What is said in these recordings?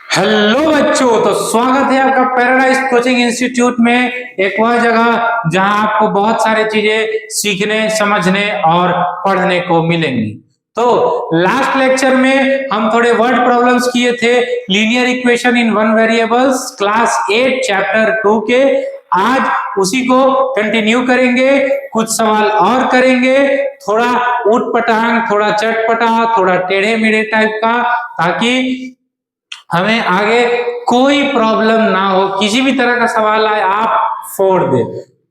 Hello बच्चों, तो स्वागत है आपका पैराडाइज कोचिंग इंस्टीट्यूट में। एक वह जगह जहां आपको बहुत सारी चीजें सीखने, समझने और पढ़ने को मिलेंगी। तो लास्ट लेक्चर में हम थोड़े वर्ड प्रॉब्लम्स किए थे, linear equation in one variables, class 8 chapter 2 के। आज उसी को कंटिन्यू करेंगे, कुछ सवाल और करेंगे, थोड़ा ऊट पटांग, थोड़ा चटपटा, थोड़ा टेढ़े मेढ़े टाइप का, ताकि हमें आगे कोई प्रॉब्लम ना हो, किसी भी तरह का सवाल आए आप फोड़ दे।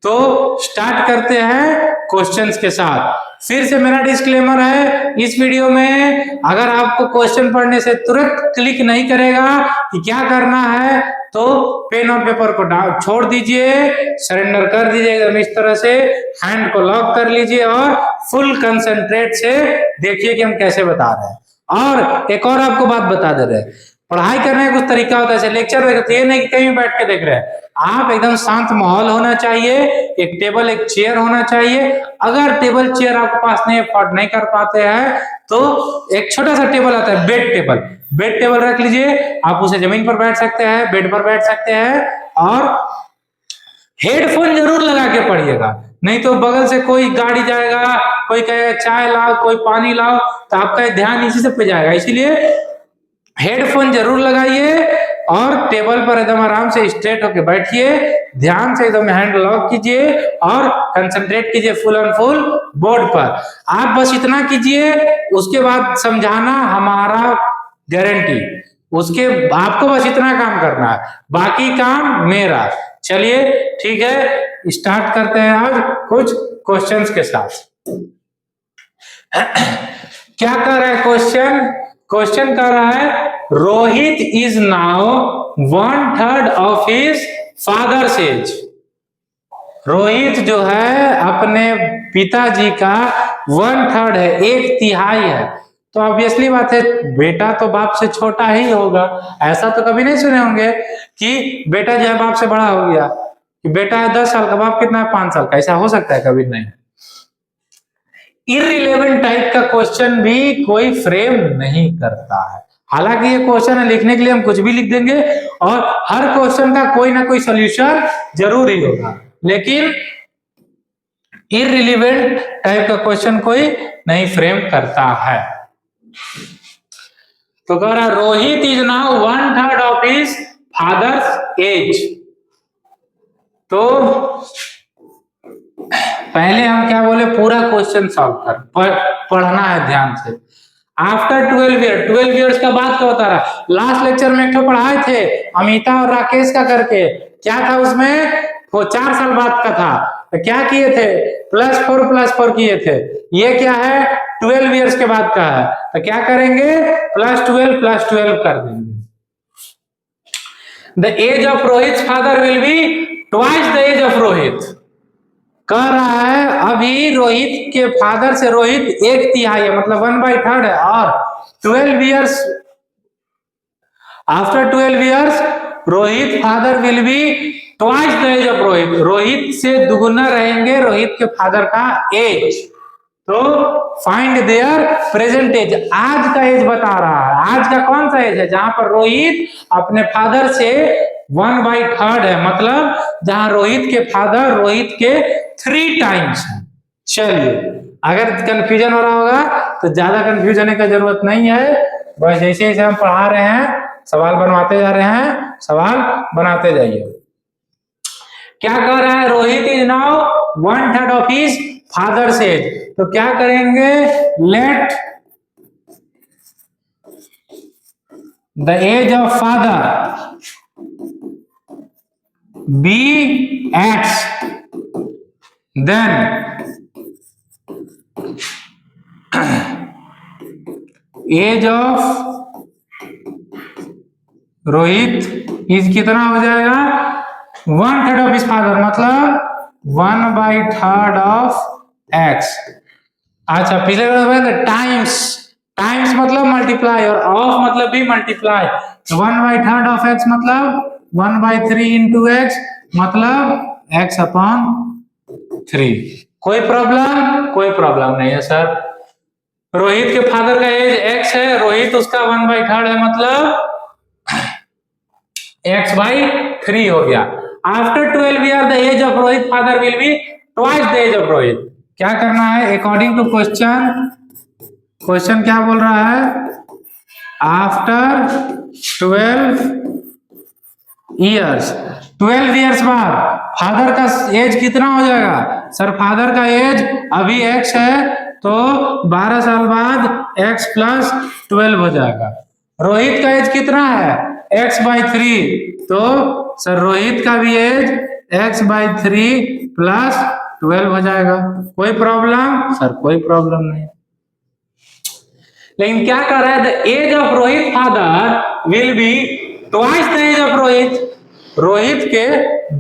तो स्टार्ट करते हैं क्वेश्चंस के साथ। फिर से मेरा डिस्क्लेमर है, इस वीडियो में अगर आपको क्वेश्चन पढ़ने से तुरंत क्लिक नहीं करेगा कि क्या करना है, तो पेन और पेपर को छोड़ दीजिए, सरेंडर कर दीजिए इस तरह से, हैंड को लॉक कर लीजिए और फुल कंसंट्रेट से देखिए कि हम कैसे बता रहे हैं। और एक और आपको बात बता दे रहे हैं, पढ़ाई करने का कुछ तरीका होता है। लेक्चर में ये नहीं कि कहीं बैठ के देख रहे हैं, आप एकदम शांत माहौल होना चाहिए, एक टेबल एक चेयर होना चाहिए। अगर टेबल चेयर आपके पास नहीं, अफोर्ड नहीं कर पाते हैं, तो एक छोटा सा टेबल आता है, बेड टेबल। बेड टेबल रख लीजिए, आप उसे जमीन पर बैठ सकते हैं, बेड पर बैठ सकते हैं, और हेडफोन जरूर लगा के पढ़िएगा। नहीं तो बगल से कोई गाड़ी जाएगा, कोई कहेगा चाय लाओ, कोई पानी लाओ, तो आपका ध्यान इसी सब पे जाएगा। इसीलिए हेडफोन जरूर लगाइए और टेबल पर एकदम आराम से स्ट्रेट होके बैठिए, ध्यान से एकदम हैंड लॉक कीजिए और कंसंट्रेट कीजिए फुल एंड फुल बोर्ड पर। आप बस इतना कीजिए, उसके बाद समझाना हमारा गारंटी। उसके आपको बस इतना काम करना है, बाकी काम मेरा। चलिए ठीक है, स्टार्ट करते हैं आज कुछ क्वेश्चंस के साथ। क्या कर रहा है क्वेश्चन? क्वेश्चन कर रहा है, Rohit is now 1/3 of his father's as. Rohit जो है अपने पिताजी का 1/3 है, 1/3 है। तो ऑब्वियसली बात है, बेटा तो बाप से छोटा ही होगा। ऐसा तो कभी नहीं सुने होंगे कि बेटा जो है बाप से बड़ा हो गया, कि बेटा है 10 साल का, बाप कितना है 5 साल का। ऐसा हो सकता है? कभी नहीं। इररिलेवेंट टाइप का क्वेश्चन भी कोई फ्रेम नहीं करता है। हालांकि ये क्वेश्चन है, लिखने के लिए हम कुछ भी लिख देंगे और हर क्वेश्चन का कोई ना कोई सॉल्यूशन जरूर ही होगा, लेकिन इररिलेवेंट टाइप का क्वेश्चन कोई नहीं फ्रेम करता है। तो कह रहा Rohit is now 1/3 of his father's age. तो पहले हम क्या बोले, पूरा क्वेश्चन सॉल्व कर, पढ़ना है ध्यान से। आफ्टर 12 ईयर, 12 ईयर्स का बात क्या बता रहा? लास्ट लेक्चर में एक तो पढ़ाए थे अमिता और राकेश का करके, क्या था उसमें? वो 4 साल बाद का था। तो क्या किए थे? +4 किए थे। ये क्या है? 12 ईयर्स के बाद का है। तो क्या करेंगे? +12 कर देंगे। The age of Rohit father will be twice the age of Rohit. कह रहा है अभी रोहित के फादर से रोहित 1/3 है, मतलब 1/3 है, और 12 years, after 12 years Rohit father will be twice the age of Rohit. Rohit से दुगुना रहेंगे रोहित के फादर का एज। तो फाइंड देयर प्रेजेंट एज, आज का एज बता रहा है। आज का कौन सा एज है? जहां पर रोहित अपने फादर से 1/3 है, मतलब जहां रोहित के फादर रोहित के 3 टाइम्स है। चलिए, अगर कंफ्यूजन हो रहा होगा तो ज्यादा कंफ्यूज होने की जरूरत नहीं है, बस जैसे जैसे हम पढ़ा रहे हैं सवाल बनवाते जा रहे हैं, सवाल बनाते जाइए। क्या कह रहा है? Rohit is now 1/3 of his father's age. तो क्या करेंगे? Let the age of father be x, then age of Rohit is कितना हो जाएगा? 1/3 ऑफ हिज फादर, मतलब 1/3 ऑफ एक्स। अच्छा, पिछले टाइम्स, टाइम्स मतलब मल्टीप्लाई और ऑफ मतलब भी मल्टीप्लाई। तो 1/3 ऑफ एक्स मतलब 1/3 इंटू एक्स, मतलब x/3। कोई प्रॉब्लम? कोई प्रॉब्लम नहीं है सर। रोहित के फादर का एज x है, रोहित उसका 1/3 है, मतलब x बाई 3 हो गया। After 12 year the age of Rohit father will be twice the age of Rohit. क्या करना है अकॉर्डिंग टू क्वेश्चन, क्वेश्चन क्या बोल रहा है, आफ्टर 12 ईयर्स, 12 ईयर्स बाद फादर का एज कितना हो जाएगा सर, फादर का एज अभी x है तो 12 साल बाद x प्लस 12 हो जाएगा। रोहित का एज कितना है x बाई 3, तो सर रोहित का भी एज x बाई 3 प्लस 12 हो जाएगा। कोई प्रॉब्लम सर, कोई प्रॉब्लम नहीं। लेकिन क्या कर रहा है, the age of Rohit father will be twice the age of Rohit. Rohit के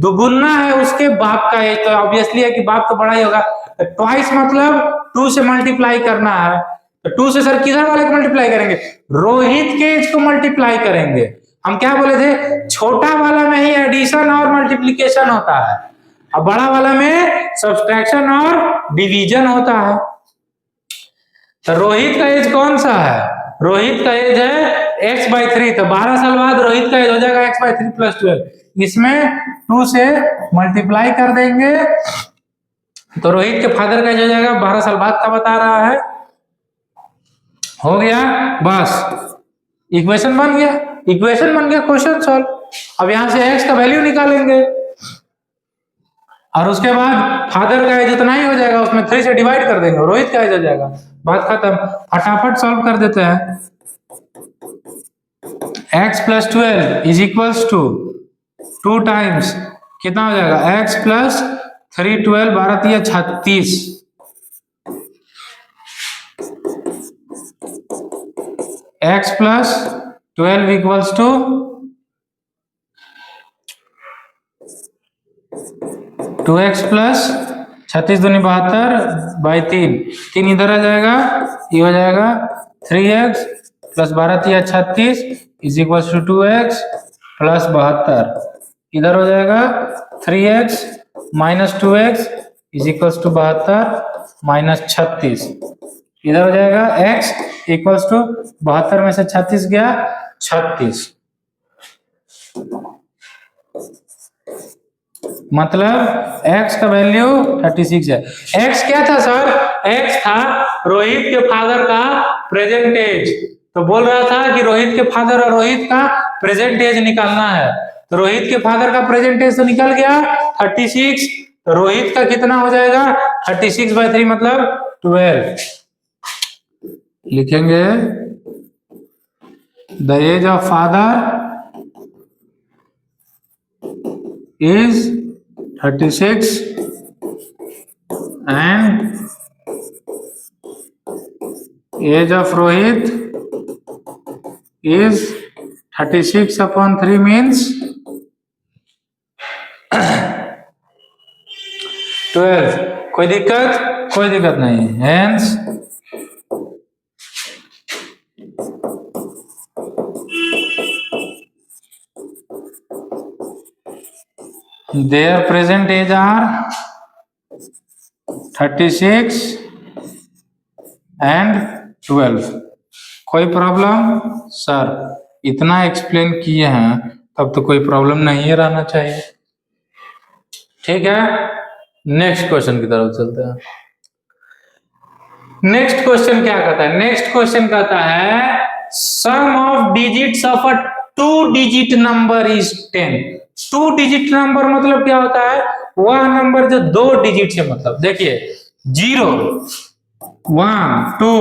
दुगुना है उसके बाप का एज, तो ऑब्वियसली है कि बाप तो बड़ा ही होगा। ट्वाइस मतलब 2 से मल्टीप्लाई करना है, तो 2 से सर किधर वाले को मल्टीप्लाई करेंगे, रोहित के एज को मल्टीप्लाई करेंगे। हम क्या बोले थे, छोटा वाला में ही एडिशन और मल्टीप्लीकेशन होता है, अब बड़ा वाला में सब्सट्रैक्शन और डिवीजन होता है। तो रोहित का एज कौन सा है, रोहित का एज है x बाई 3, तो 12 साल बाद रोहित का एज हो जाएगा x बाई 3 प्लस 12। इसमें 2 से मल्टीप्लाई कर देंगे तो रोहित के फादर का एज हो जाएगा 12 साल बाद का बता रहा है। हो गया, बस इक्वेशन बन गया, इक्वेशन बन गया, क्वेश्चन सॉल्व। अब यहां से x का वैल्यू निकालेंगे और उसके बाद फादर का एज इतना ही हो जाएगा, उसमें 3 से डिवाइड कर देंगे, रोहित का एज हो जाएगा, बात खत्म। फटाफट सॉल्व कर देते हैं। x plus 12 is equals to 2 times कितना हो जाएगा, x plus 3 12 12 3 36, x plus 12 equals to 2x plus 36 दूनी 72 बाई 3 इधर आ जाएगा, ये हो जाएगा 3x plus 12 3 36 is equal to 2x plus 72, इधर हो जाएगा 3x minus 2x is equal to 72 minus 36, इधर हो जाएगा x इक्वल टू 72 में से 36 गया 36, मतलब x का वैल्यू 36 है। x क्या था सर, x था रोहित के फादर का प्रेजेंट एज, तो बोल रहा था कि रोहित के फादर और रोहित का प्रेजेंट एज निकालना है, तो रोहित के फादर का प्रेजेंट एज तो निकल गया 36, तो रोहित का कितना हो जाएगा 36 बाई 3 मतलब 12। लिखेंगे the age of father is 36 and age of Rohit is 36 upon 3 means 12। कोई दिक्कत, कोई दिक्कत नहीं, hence their present age are 36 and 12। कोई प्रॉब्लम सर, इतना एक्सप्लेन किए हैं तब तो कोई प्रॉब्लम नहीं रहना चाहिए। ठीक है, नेक्स्ट क्वेश्चन की तरफ चलते हैं। नेक्स्ट क्वेश्चन क्या कहता है, नेक्स्ट क्वेश्चन कहता है sum of digits of a 2 digit number is 10। 2 digit number मतलब क्या होता है, वह नंबर जो 2 डिजिट से, मतलब देखिए 0 1 2,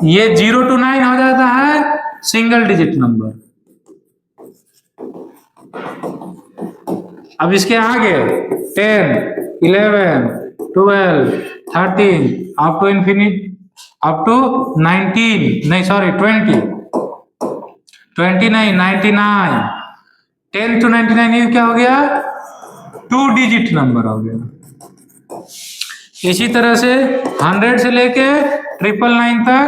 ये 0 to 9 हो जाता है सिंगल डिजिट नंबर। अब इसके आगे 10 11 12 13 up to infinite, up to 19 नहीं सॉरी 20 नहीं 99, 10 to 99 ये क्या हो गया, 2 डिजिट नंबर हो गया। इसी तरह से 100 से लेके 999 तक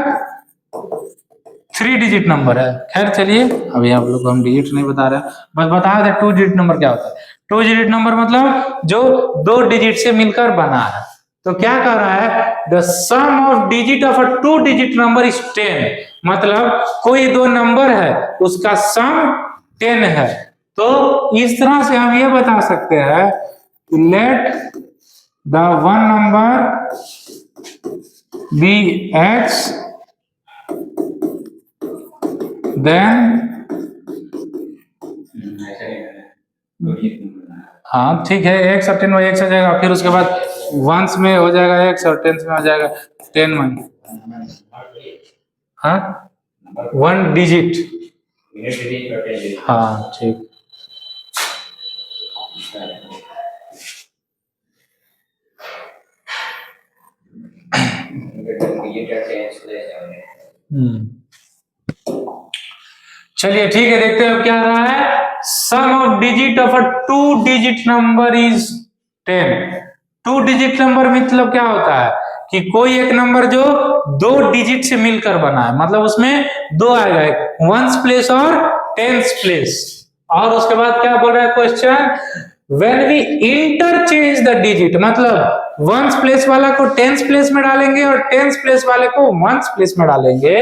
3 डिजिट नंबर है। खैर चलिए, अभी आप लोग को हम डिजिट नहीं बता रहे, बस बता दें 2 डिजिट नंबर क्या होता है। 2 डिजिट नंबर मतलब जो 2 डिजिट से मिलकर बना है। तो क्या कह रहा है, the sum of digit of a 2 digit number is 10, मतलब कोई 2 नंबर है उसका सम 10 है। तो इस तरह से हम ये बता सकते हैं कि let the one number be x, then हाँ ठीक है, x और 10 बाई x आ जाएगा, फिर उसके बाद वंस में हो जाएगा x और टेंस में हो जाएगा 10 बाई, हाँ 1 डिजिट, हाँ ठीक। चलिए ठीक है, देखते हैं अब क्या आ रहा है। Sum of digit of a 2 digit number is 10। 2 digit number मतलब क्या होता है कि कोई एक नंबर जो 2 डिजिट से मिलकर बना है, मतलब उसमें 2 आएगा, वंस प्लेस और टेंस प्लेस। और उसके बाद क्या बोल रहा है question, when we interchange the digit, मतलब वंस प्लेस वाला को टेंस प्लेस में डालेंगे और टेंस प्लेस वाले को वंस प्लेस में डालेंगे,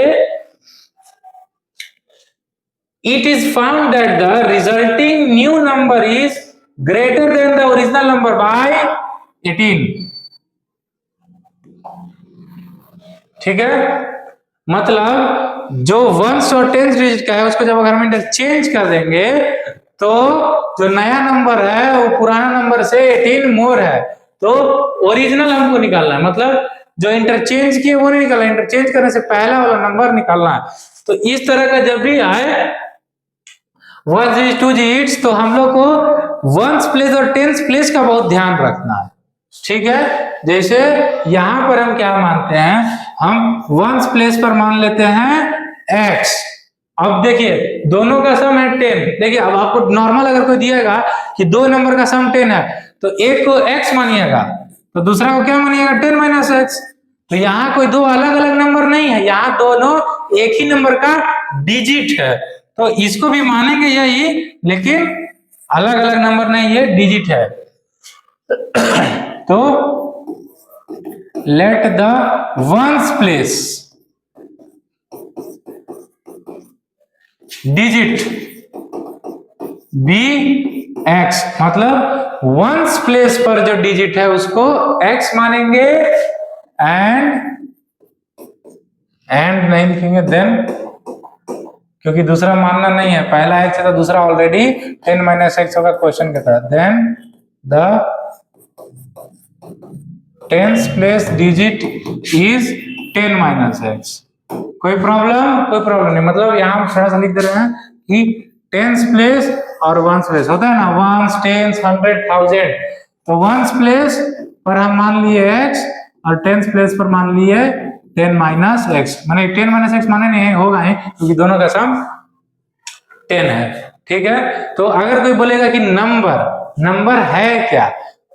it is found that the resulting new number is greater than the original number by 18। ठीक है, मतलब जो वंस और टेंस डिजिट का है उसको जब अगर हम इंटरचेंज कर देंगे तो जो नया नंबर है वो पुराना नंबर से 18 मोर है, तो ओरिजिनल हमको निकालना है, मतलब जो इंटरचेंज किए वो नहीं निकालना, इंटरचेंज करने से पहला वाला नंबर निकालना है। तो इस तरह का जब भी आए 1 डिजिट 2 डिजिट्स, तो हम लोग को वंस प्लेस और टेंस प्लेस का बहुत ध्यान रखना है। ठीक है, जैसे यहां पर हम क्या मानते हैं, हम वंस प्लेस पर मान लेते हैं x। अब देखिए दोनों का सम है 10। देखिए अब आपको नॉर्मल अगर कोई दिएगा कि 2 नंबर का सम 10 है, तो एक को x मानिएगा तो दूसरा को क्या मानिएगा 10 माइनस x। तो यहाँ कोई 2 अलग अलग नंबर नहीं है, यहाँ दोनों एक ही नंबर का डिजिट है, तो इसको भी मानेंगे यही, लेकिन अलग अलग नंबर नहीं, ये डिजिट है। तो let the ones place digit be x, मतलब वंस प्लेस पर जो डिजिट है उसको x मानेंगे, एंड नहीं लिखेंगे देन, क्योंकि दूसरा मानना नहीं है, पहला x है तो दूसरा ऑलरेडी 10 माइनस x होगा क्वेश्चन के तहत। Then the tens place digit is 10 minus x। कोई प्रॉब्लम? कोई प्रॉब्लम नहीं, मतलब यहाँ हम थोड़ा सा लिख दे रहे हैं कि टेंस प्लेस और वंस प्लेस होता है ना, वंस, टेंस, 100, 1000, तो वंस प्लेस पर हम मान लिए x और टेंस प्लेस पर मान लिए 10 माइनस x, माने 10 माइनस x माने नहीं होगा ही, क्योंकि दोनों का सम 10 है। ठीक है, तो अगर कोई बोलेगा कि नंबर है क्या,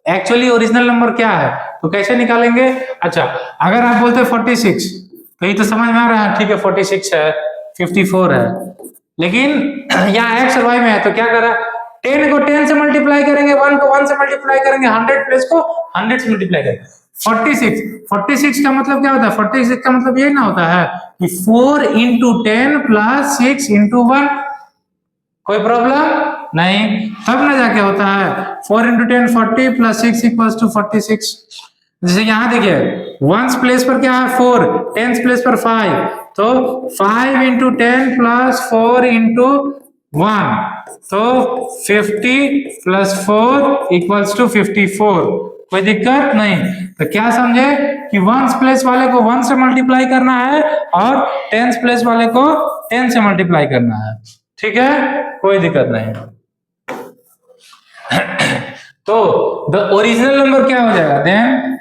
एक्चुअली ओरिजिनल नंबर क्या है, तो कैसे निकालेंगे? अच्छा, अगर आप बोलते 46, तो ये तो समझ में आ रहा है, ठीक है 46 है, 54 है, लेकिन यहाँ x और y में है, तो क्या करा, 10 को 10 से मल्टीप्लाई करेंगे, 1 को 1 से मल्टीप्लाई करेंगे, 100 प्लस को 100 से मल्टीप्लाई करेंगे। 46 का मतलब क्या होता है? 46 का मतलब ये ना होता है कि 4 इंटू 10 प्लस 6 इंटू 1। कोई प्रॉब्लम नहीं, तब ना जाके होता है 4 इंटू 10 40 प्लस 6 इक्वल्स टू 46। जैसे यहाँ देखिए वंस प्लेस पर क्या है 4, टेंस प्लेस पर 5, तो 5 इंटू 10 प्लस 4 इंटू 1, तो 50 प्लस 4 इक्वल्स टू 54। कोई दिक्कत नहीं। तो क्या समझे कि वंस प्लेस वाले को 1 से मल्टीप्लाई करना है और टेंस प्लेस वाले को 10 से मल्टीप्लाई करना है। ठीक है, कोई दिक्कत नहीं। तो द ओरिजिनल नंबर क्या हो जाएगा देन,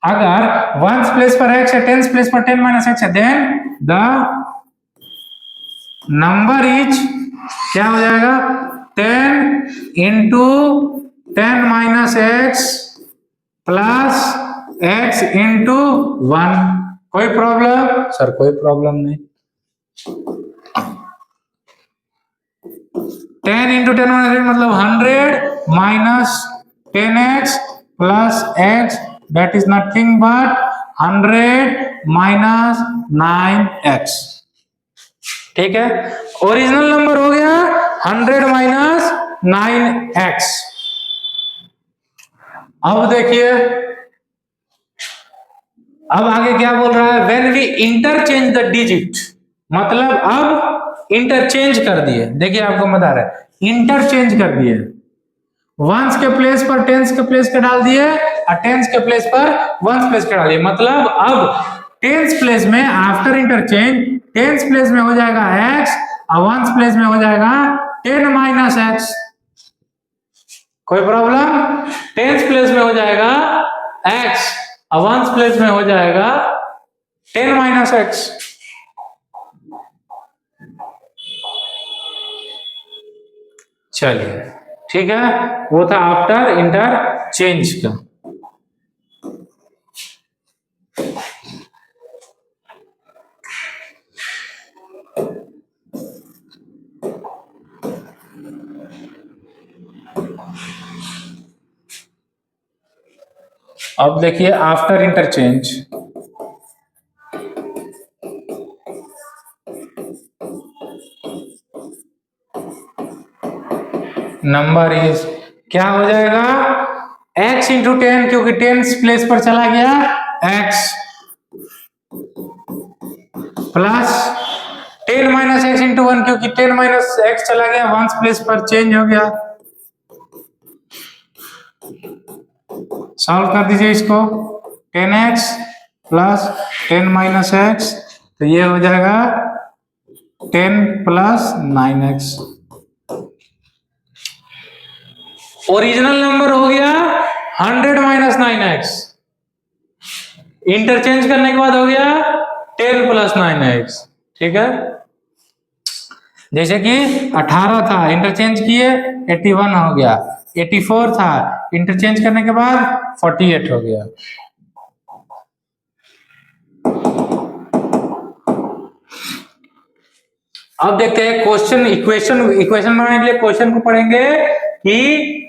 अगर वंस प्लेस पर x है, टेंस प्लेस पर 10 माइनस x है, देन द नंबर इज क्या हो जाएगा 10 into 10 minus x plus x into 1। कोई प्रॉब्लम? सर कोई प्रॉब्लम नहीं। 10 इंटू 10 मतलब 100 minus 10x plus x, that is nothing but 100 minus 9x। ठीक है, ओरिजिनल नंबर हो गया 100 माइनस 9x। अब देखिए, अब आगे क्या बोल रहा है, when we interchange the digit, मतलब अब इंटरचेंज कर दिए। देखिए आपको बता रहा है इंटरचेंज कर दिए, वंस के प्लेस पर टेंस के प्लेस पे डाल दिए और टेंस के प्लेस पर वंस प्लेस के डाल दिए। मतलब अब टेंस प्लेस में आफ्टर इंटरचेंज टेंस प्लेस में हो जाएगा x और वंस प्लेस में हो जाएगा 10 माइनस x। कोई प्रॉब्लम? टेंस प्लेस में हो जाएगा x और वंस प्लेस में हो जाएगा 10 माइनस x। चलिए ठीक है, वो था आफ्टर इंटरचेंज का। अब देखिए आफ्टर इंटरचेंज, नंबर इज क्या हो जाएगा, x इंटू 10, क्योंकि टेंस प्लेस पर चला गया x, plus 10 minus x into 1, क्योंकि 10 माइनस एक्स चला गया वंस प्लेस पर चेंज हो गया। सॉल्व कर दीजिए इसको, 10x प्लस 10 माइनस एक्स, तो ये हो जाएगा 10 प्लस 9x। ओरिजिनल नंबर हो गया 100 माइनस 9x, इंटरचेंज करने के बाद हो गया 10 प्लस 9x। ठीक है, जैसे कि 18 था इंटरचेंज किए 81 हो गया, 84 था इंटरचेंज करने के बाद 48 हो गया। अब देखते हैं क्वेश्चन, इक्वेशन बनाने के लिए क्वेश्चन को पढ़ेंगे कि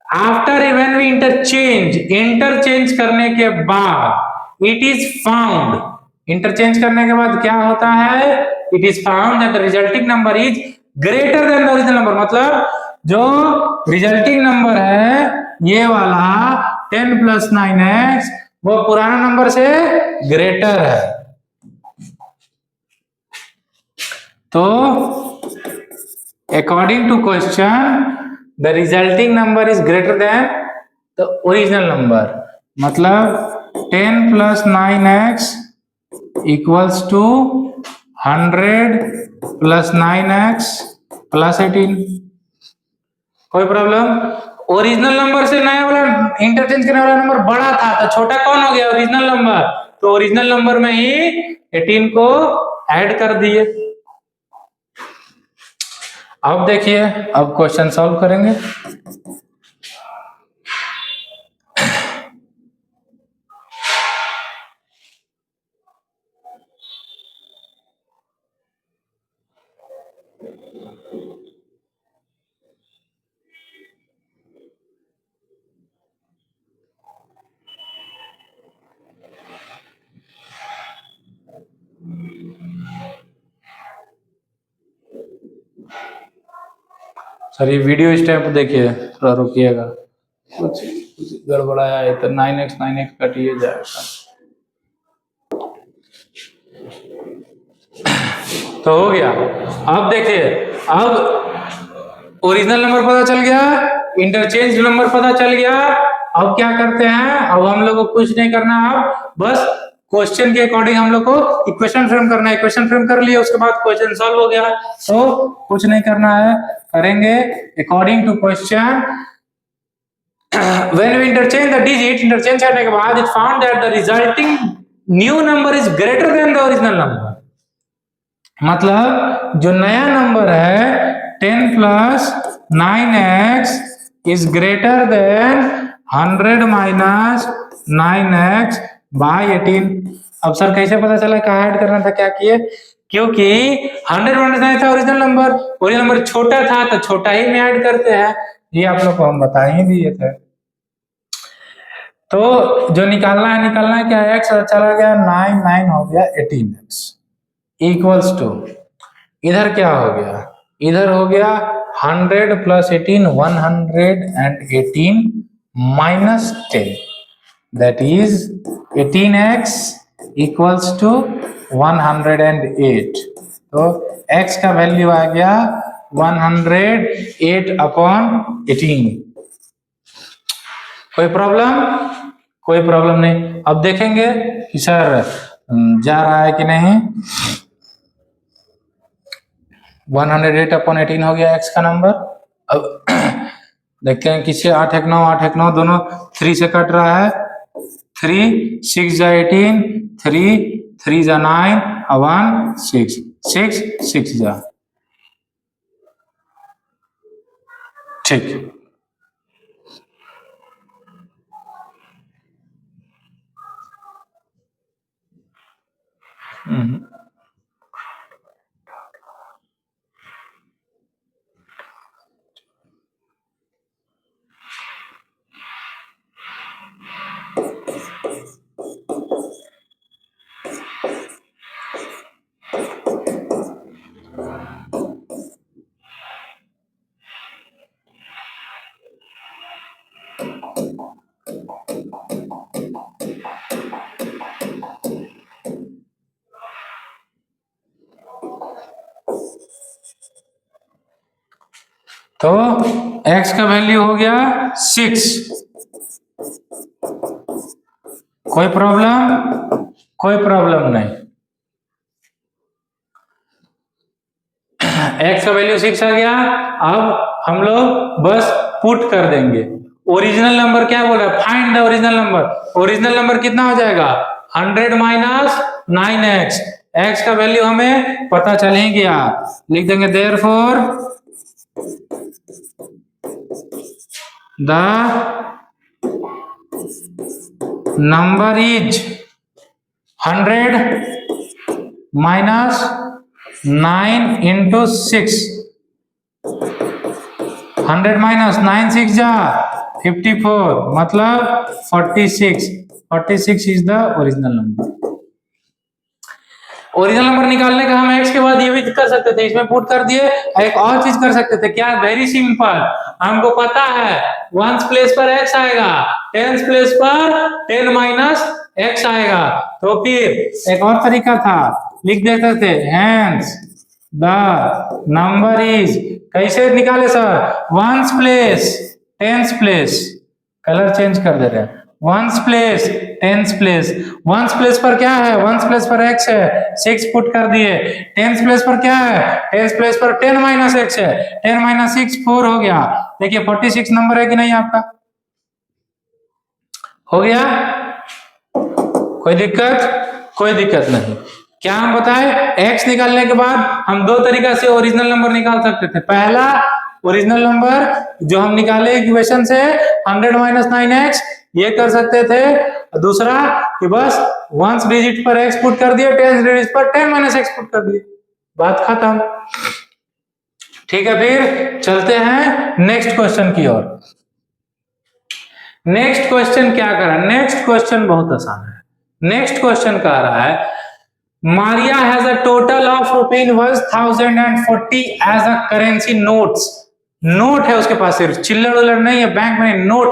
आफ्टर व्हेन वी इंटरचेंज करने के बाद इट इज फाउंड, इंटरचेंज करने के बाद क्या होता है, it is found that the resulting number is greater than the original number. मतलब जो रिजल्टिंग नंबर है ये वाला 10 प्लस 9x वो पुराना नंबर से ग्रेटर है। तो according to question the resulting number is greater than the original number, मतलब 10 plus 9x equals to 100 plus 9x plus 18। कोई प्रॉब्लम? ओरिजिनल नंबर से नया वाला इंटरचेंज करने वाला नंबर बड़ा था तो छोटा कौन हो गया, ओरिजिनल नंबर, तो ओरिजिनल नंबर में ही 18 को ऐड कर दिए। अब देखिए, अब क्वेश्चन सॉल्व करेंगे। सर ये वीडियो इस टाइम पे देखिए, थोड़ा रुकिएगा, कुछ गड़बड़ाया है तो 9x कटिए जाएगा। तो हो गया। अब देखिए, अब ओरिजिनल नंबर पता चल गया, इंटरचेंज नंबर पता चल गया। अब क्या करते हैं, अब हम लोग को कुछ नहीं करना, अब बस क्वेश्चन के अकॉर्डिंग हम लोग को इक्वेशन फ्रेम करना है। इक्वेशन फ्रेम कर लिए, उसके बाद क्वेश्चन सॉल्व हो गया, तो कुछ नहीं करना है, करेंगे according to question. When we interchange the digit, interchange करने के बाद it found that the resulting new number is greater than the original number. मतलब जो नया नंबर है 10 plus 9x is greater than 100 minus 9x by 18। अब sir कैसे पता चला कहाँ ऐड करना था, क्या किए, क्योंकि 100 माइनस 9 था ओरिजिनल नंबर छोटा था तो छोटा ही में ऐड करते हैं, ये आप लोग को हम बता ही दिए थे। तो जो निकालना है क्या, x चला गया 9 हो गया 18x इक्वल्स टू, इधर क्या हो गया इधर हो गया 100 plus 18 118 minus 10 that is 18x equals to 108। तो x का वैल्यू आ गया 108 अपॉन 18। कोई प्रॉब्लम? कोई प्रॉब्लम नहीं। अब देखेंगे कि सर जा रहा है कि नहीं। 108 अपॉन 18 हो गया x का नंबर। अब देखते हैं किसी 8 1 9 8 1 9 दोनों 3 से कट रहा है। 3 6 जा 18 3 3 जा 9 1 6 6 6 जा ठीक। तो x का वैल्यू हो गया 6। कोई प्रॉब्लम? कोई प्रॉब्लम नहीं। x का वैल्यू 6 आ गया। अब हम लोग बस पुट कर देंगे। ओरिजिनल नंबर क्या बोल रहा है? Find the original number. Original number कितना हो जाएगा? 100 माइनस 9x। x का वैल्यू हमें पता चल ही गया, लिख देंगे therefore the number is 100 minus 9 into 6। 100 minus 9 6 जा 54 मतलब 46। 46 is the original number। Original number निकालने का हम x के बाद ये भी कर सकते थे, इसमें पुट कर दिए। एक और चीज कर सकते थे, क्या? Very simple. हमको पता है वंस प्लेस पर x आएगा, टेंस प्लेस पर 10 माइनस x आएगा। तो फिर एक और तरीका था, लिख देते थे हेंस द नंबर इज। कैसे निकाले sir? Ones place tens place, colour change कर दे रहे हैं। Ones place tens place. Once place पर क्या है? वंस प्लेस पर x है, 6 पुट कर दिए। टेंस प्लेस पर क्या है? टेंस प्लेस पर 10 माइनस x है, 10 माइनस 6 4 हो गया। देखिए 46 नंबर है कि नहीं आपका? हो गया? कोई दिक्कत? कोई दिक्कत नहीं। क्या हम बताए? x निकालने के बाद हम दो तरीका से ओरिजिनल नंबर निकाल सकते थे। पहला ओरिजिनल नंबर जो हम निकाले इक्वेशन से 100 माइनस 9x, ये कर सकते थे। दूसरा कि बस वंस डिजिट पर x पुट कर दिए, टेंस डिजिट पर 10 माइनस x पुट कर दिए, बात खत्म। ठीक है, फिर चलते हैं नेक्स्ट क्वेश्चन की ओर। नेक्स्ट क्वेश्चन क्या कर रहा है? नेक्स्ट क्वेश्चन बहुत आसान है। नेक्स्ट क्वेश्चन कह रहा है Maria has a total of ₹1040 as a currency notes। Note है उसके पास, सिर्फ चिल्लर उल्लर नहीं है, बैंक में नोट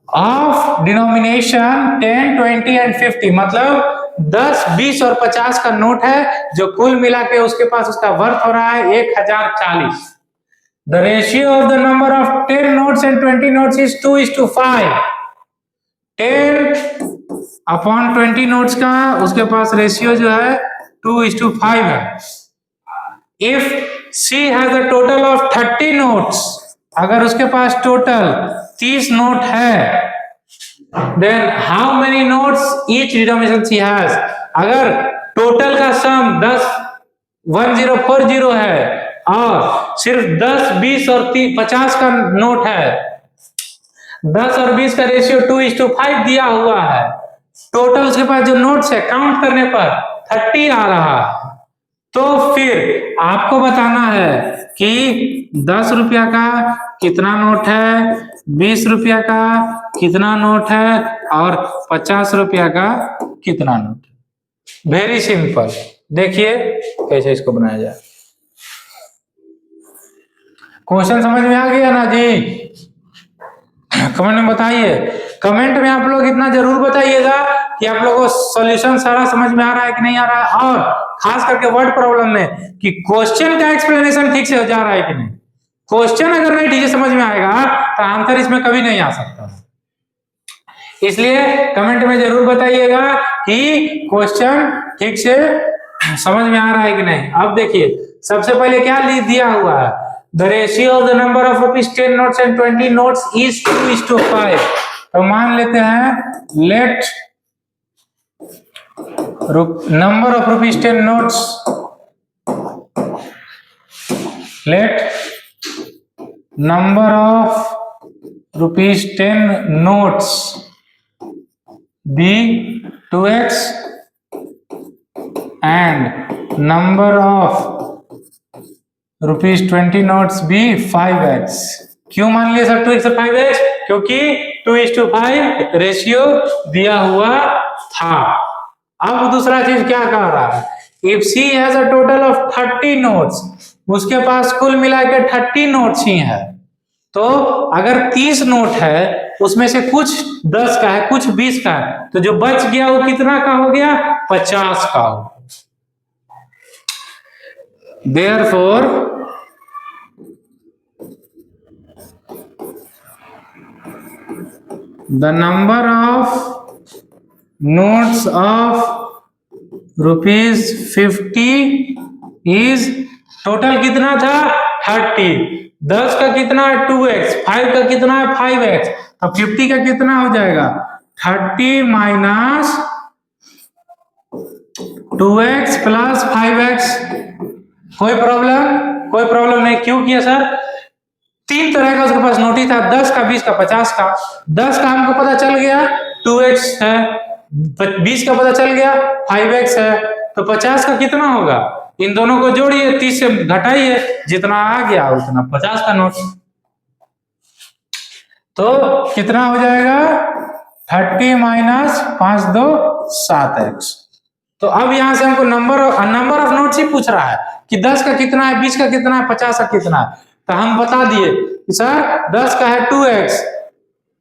ऑफ डिनोमिनेशन 10 20 एंड 50, मतलब 10 20 और 50 का नोट है, जो कुल मिला के उसके पास उसका वर्थ हो रहा है 1040। The ratio of the number of 10 notes and 20 notes is 2:5। 10 upon 20 notes का उसके पास रेशियो जो है 2:5 है। If she has a total of 30 notes, अगर उसके पास टोटल 30 नोट है, then how many notes each denomination she has. अगर टोटल का सम 1040 है और सिर्फ 10 20 और 50 का नोट है, 10 और 20 का रेशियो 2:5 दिया हुआ है, टोटल उसके पास जो नोट्स है काउंट करने पर 30 आ रहा है, तो फिर आपको बताना है कि 10 रुपया का कितना नोट है, 20 रुपया का कितना नोट है और 50 रुपया का कितना नोट है। वेरी सिंपल, देखिए कैसे इसको बनाया जाए। क्वेश्चन समझ में आ गया ना जी? कमेंट में बताइए। कमेंट में आप लोग इतना जरूर बताइएगा कि आप लोगों को सॉल्यूशन सारा समझ में आ रहा है कि नहीं आ रहा है, और खास करके वर्ड प्रॉब्लम में कि क्वेश्चन का एक्सप्लेनेशन ठीक से हो जा रहा है कि नहीं। क्वेश्चन अगर नहीं ठीक से समझ में आएगा तो आंसर इसमें कभी नहीं आ सकता। इसलिए कमेंट में जरूर बताइएगा कि क्वेश्चन ठीक से समझ में आ रहा है कि नहीं। अब देखिए सबसे पहले क्या दिया हुआ है, the ratio of the number of ₹10 notes and 20 notes is 2:5। तो मान लेते हैं late number of ₹10 notes, let number of ₹10 notes be 2x and number of ₹20 notes be 5x। क्यों मान लिया सर 2x और 5x? क्योंकि 2:5 रेशियो दिया हुआ था। अब दूसरा चीज क्या कह रहा है, if she has a total of 30 notes, उसके पास कुल मिला के 30 नोट्स ही है। तो अगर 30 नोट है उसमें से कुछ 10 का है कुछ 20 का है, तो जो बच गया वो कितना का हो गया, 50 का हो। Therefore the number of notes of ₹50 is total कितना था 30, 10 का कितना है 2x, 5 का कितना है 5x, तो 50 का कितना हो जाएगा 30 माइनस 2x प्लस 5x। कोई प्रॉब्लम नहीं। क्यों किया सर, 3 तरह का उसके पास नोटिस था, 10 का 20 का 50 का। 10 का हमको पता चल गया 2x है, 20 का पता चल गया 5x है, तो 50 का कितना होगा, इन दोनों को जोड़िए 30 से घटाइए, जितना आ गया उतना 50 का नोट। तो कितना हो जाएगा 30 माइनस 5 2 7x। तो अब यहां से हमको नंबर ऑफ नोट्स ही पूछ रहा है कि 10 का कितना है, 20 का कितना है, 50 का कितना है। तो हम बता दिए कि सर 10 का है 2x,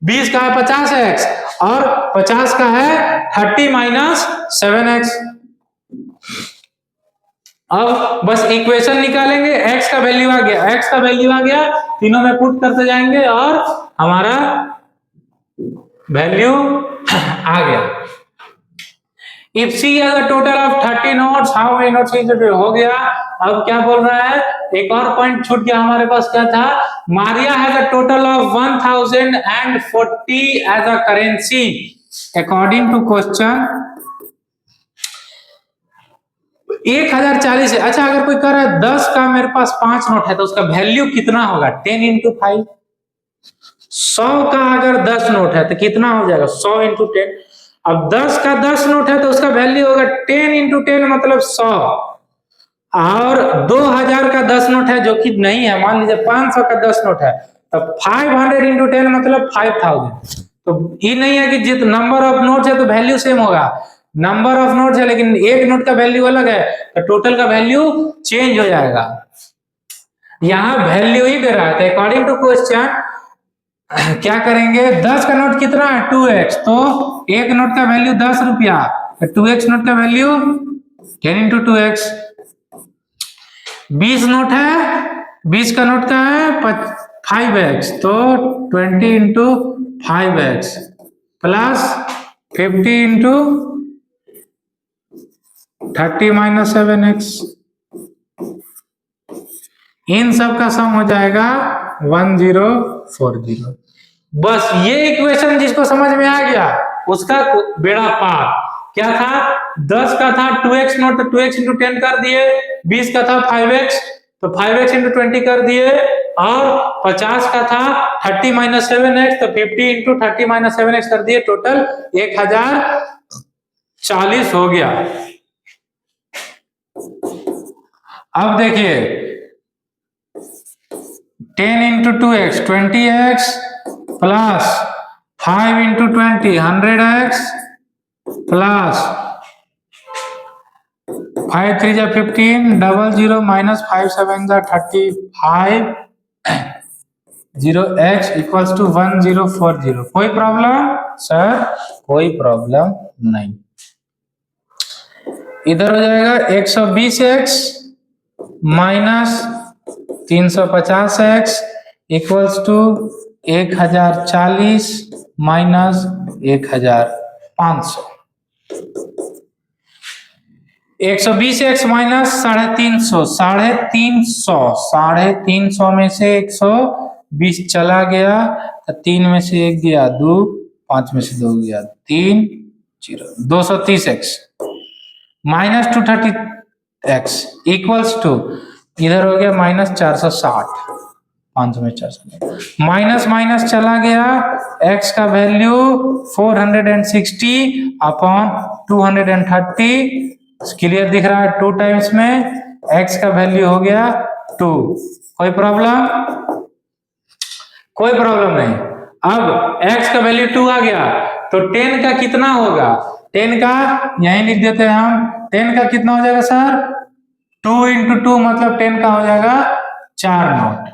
20 का है 50x और 50 का है 30 माइनस 7x। अब बस इक्वेशन निकालेंगे, x का वैल्यू आ गया, तीनों में पुट करते जाएंगे और हमारा वैल्यू आ गया। If C has a total of 30 notes, how many notes is it? हो गया। अब क्या बोल रहा है, एक और पॉइंट छूट गया हमारे पास, क्या था, Maria has a total of 1040 as a currency according to question 1040 है। अच्छा अगर कोई कह रहा है 10 का मेरे पास 5 नोट है तो उसका वैल्यू कितना होगा, 10 into 5। 100 का अगर 10 नोट है तो कितना हो जाएगा 100 into 10। अब 10 का 10 नोट है तो उसका वैल्यू होगा 10 into 10 मतलब 100। और 2000 का 10 नोट है जो कि नहीं है, मान लीजिए 500 का 10 नोट है, तो 500 into 10 मतलब 5000। तो ये नहीं है कि जित नंबर ऑफ नोट है तो वैल्यू सेम होगा, नंबर ऑफ नोट है लेकिन एक नोट का वैल्यू अलग है, तो टोटल का वैल्यू चेंज हो जाएगा। यहां वैल्यू ही दे रहा है, अकॉर्डिंग टू क्वेश्चन क्या करेंगे, 10 का नोट कितना है 2x, तो एक नोट का वैल्यू 10 रुपया, 2x नोट का वैल्यू 10 into 2x। 20 नोट है, 20 का नोट का है 5x, तो 20 into 5x plus 50 into 30 minus 7x। इन सब का सम हो जाएगा 1040। बस ये इक्वेशन जिसको समझ में आ गया उसका बेड़ा पार। क्या था, 10 का था 2x नोट, तो 2x into 10 कर दिए, 20 का था 5x तो 5x into 20 कर दिए, और 50 का था 30 माइनस 7x तो 50 into 30 माइनस 7x कर दिए, टोटल 1040 हो गया। अब देखिए 10 into 2x 20x plus 5 into 20 100x plus 5 3 जा 15 00 माइनस 5 7 जा 35 0x इक्वल्स टू 1040। कोई प्रॉब्लम सर? कोई प्रॉब्लम नहीं। इधर हो जाएगा 120x minus 350x equals to 1040 minus 1500। 120x minus 350 में से 120 चला गया तो 3 में से 1 गया 2, 5 में से 2 गया 3, 0 230x minus 230x equals to इधर हो गया माइनस 460, 5 में 460 माइनस माइनस चला गया, x का वैल्यू 460 अपॉन 230। क्लियर दिख रहा है? 2 टाइम्स में x का वैल्यू हो गया 2। कोई प्रॉब्लम? कोई प्रॉब्लम नहीं। अब x का वैल्यू 2 आ गया तो 10 का कितना होगा? 10 का यहीं लिख देते हैं हम। 10 का कितना हो जाएगा सर? 2 इंटू 2 मतलब 10 का हो जाएगा 4 नोट।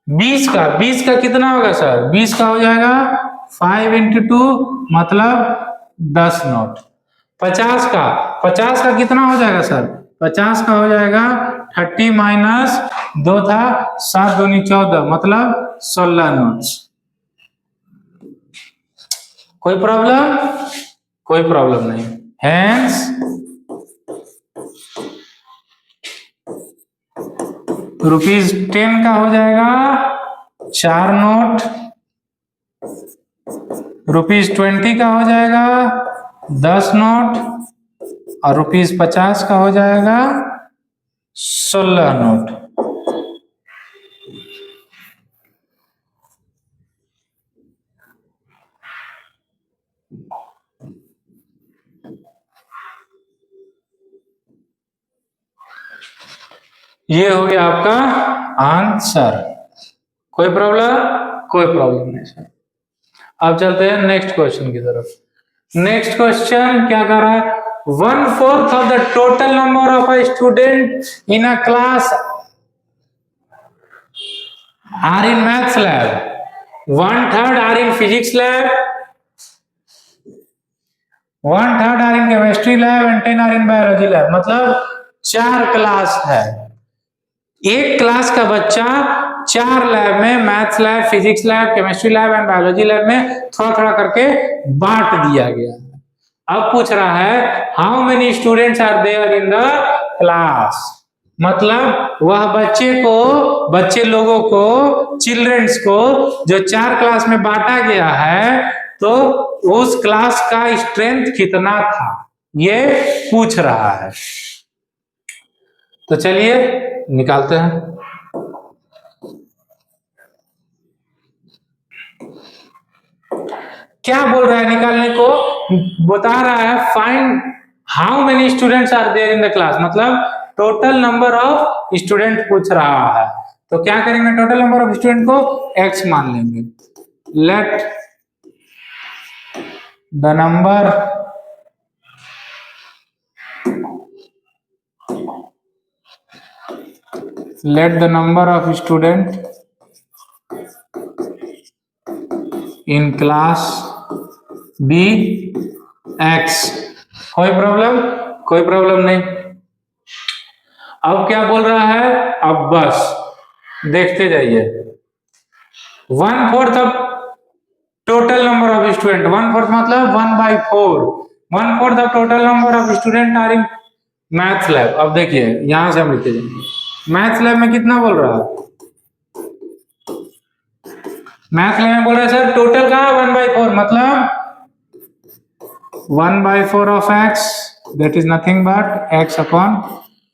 20 का कितना होगा सर? 20 का हो जाएगा 5 इंटू 2 मतलब 10 नोट। 50 का कितना हो जाएगा सर? 50 का हो जाएगा 30 माइनस 2 था 7 दूनी 14 मतलब 16 नोट्स। कोई प्रॉब्लम? कोई प्रॉब्लम नहीं। हैंस ₹10 का हो जाएगा 4 नोट, ₹20 का हो जाएगा 10 नोट और ₹50 का हो जाएगा 16 नोट। ये हो गया आपका आंसर। कोई प्रॉब्लम? कोई प्रॉब्लम नहीं सर। अब चलते हैं नेक्स्ट क्वेश्चन की तरफ। नेक्स्ट क्वेश्चन क्या कर रहा है? 1/4 of the total number of a student in a class are in maths lab, 1/3 are in physics lab, 1/3 are in chemistry lab and 10 are in biology lab। मतलब 4 class है। एक class का बच्चा 4 lab में, maths lab, physics lab, chemistry lab and biology lab में थोड़ा थोड़ा करके बांट दिया गया है। अब पूछ रहा है how many students are there in the class. मतलब वह बच्चे लोगों को, चिल्ड्रंस को जो 4 क्लास में बांटा गया है तो उस क्लास का स्ट्रेंथ कितना था ये पूछ रहा है। तो चलिए निकालते हैं। क्या बोल रहा है निकालने को? बता रहा है find how many students are there in the class, मतलब टोटल नंबर ऑफ स्टूडेंट पूछ रहा है। तो क्या करेंगे? टोटल नंबर ऑफ स्टूडेंट को x मान लेंगे। Let the number of student in class be x। कोई प्रॉब्लम? कोई प्रॉब्लम नहीं। अब क्या बोल रहा है? अब बस देखते जाइए। 1/4 of total number of student, 1/4 मतलब 1/4, 1/4 of total number of student are in maths lab. अब देखिए यहां से हम लिखते जाएंगे। मैथ्स लैब में कितना बोल रहा है? मैथ्स लैब में बोल रहा है सर टोटल का 1/4 मतलब 1/4 of x, that is nothing but x upon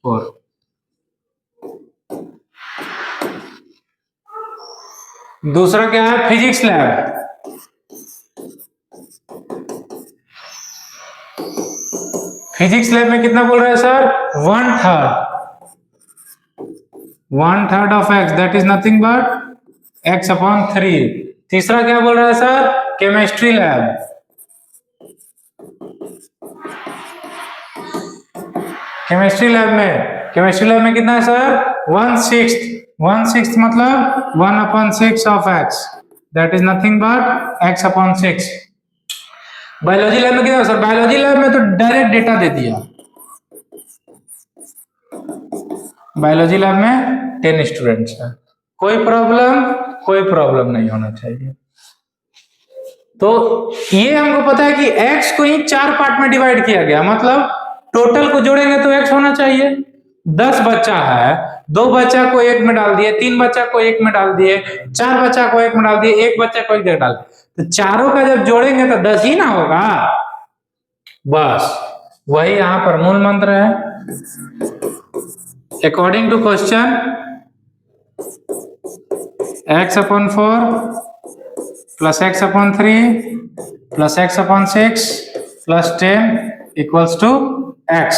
4। दूसरा क्या है? Physics lab. फिजिक्स लैब में कितना बोल रहा है sir? 1/3 of x, that is nothing but x upon 3। तीसरा क्या बोल रहा है sir? Chemistry lab. Chemistry lab में केमिस्ट्री लैब में कितना है सर 1/6, 1/6 मतलब 1/6 of x, that is nothing but x/6। Biology lab में कितना सर, बायोलॉजी लैब में तो डायरेक्ट डेटा दे दिया, बायोलॉजी लैब में 10 स्टूडेंट्स है, कोई प्रॉब्लम नहीं होना चाहिए। तो ये हमको पता है कि x को ही 4 पार्ट में डिवाइड किया गया, मतलब टोटल को जोड़ेंगे तो x होना चाहिए। 10 बच्चा है, 2 बच्चा को 1 में डाल दिए, 3 बच्चा को 1 में डाल दिए, 4 बच्चा को 1 में डाल दिए, 1 बच्चा को 1 में डाल दिए, तो चारों का जब जोड़ेंगे तो 10 ही ना होगा। बस वही यहां पर मूल मंत्र है। According to question x/4 plus x/3 plus x/6 plus 10 equals to x।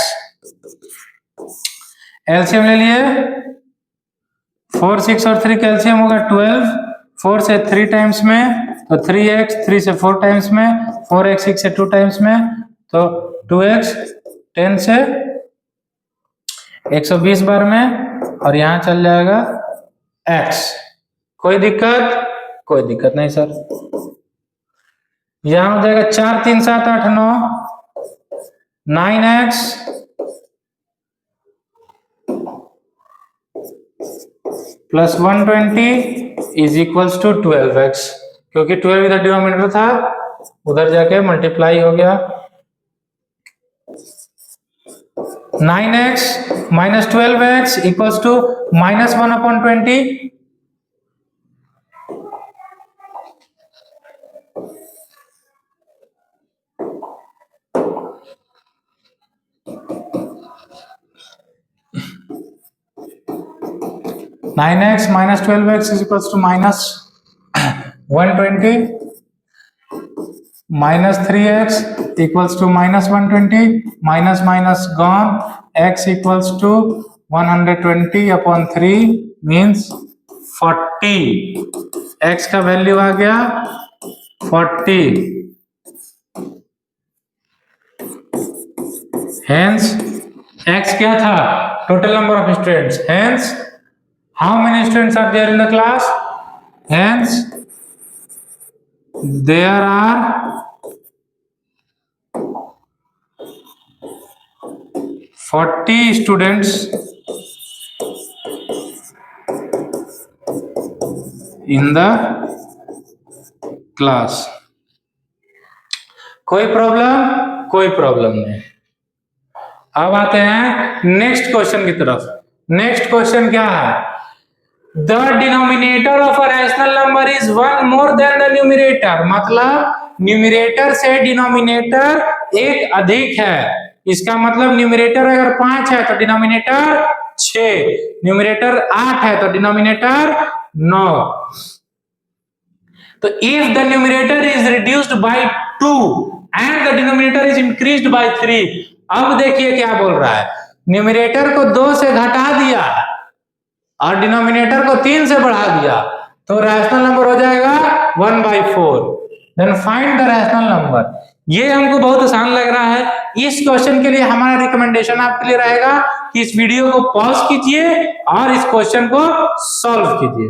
LCM ले लिए, 4, 6 और 3 का एलसीएम होगा 12, 4 से 3 टाइम्स में तो 3x, 3 से 4 टाइम्स में, 4x 6 से 2 टाइम्स में तो 2x, 10 से 120 बार में, और यहां चल जाएगा x। कोई दिक्कत नहीं सर। यहां हो जाएगा 4, 3, 7, 8, 9, 9x plus 120 is equals to 12x, क्योंकि 12 इधर डिनोमिनेटर था, उधर जाके मल्टीप्लाई हो गया। 9x minus 12x equals to -1/20। (9x minus 12x is equals to -120 minus 3x equals to -120 minus gone, x equals to 120/3 means 40। x का वैल्यू आ गया 40। Hence x क्या था, total number of students, hence how many students are there in the class, hence there are 40 students in the class। कोई problem नहीं। अब आते हैं next question की तरफ। नेक्स्ट क्वेश्चन क्या है, the denominator of a rational number is 1 more than the numerator, मतलब न्यूमरेटर से डिनोमिनेटर एक अधिक है। इसका मतलब न्यूमरेटर अगर 5 है तो डिनोमिनेटर 6, न्यूमरेटर 8 है तो डिनोमिनेटर 9। तो if the numerator is reduced by 2 and the denominator is increased by 3, अब देखिए क्या बोल रहा है, न्यूमरेटर को 2 से घटा दिया और डिनोमिनेटर को 3 से बढ़ा दिया, तो रैशनल नंबर हो जाएगा 1/4। Then find the rational number. ये हमको बहुत आसान लग रहा है। इस क्वेश्चन के लिए हमारा रिकमेंडेशन आपके लिए रहेगा कि इस वीडियो को पॉज कीजिए और इस क्वेश्चन को सॉल्व कीजिए।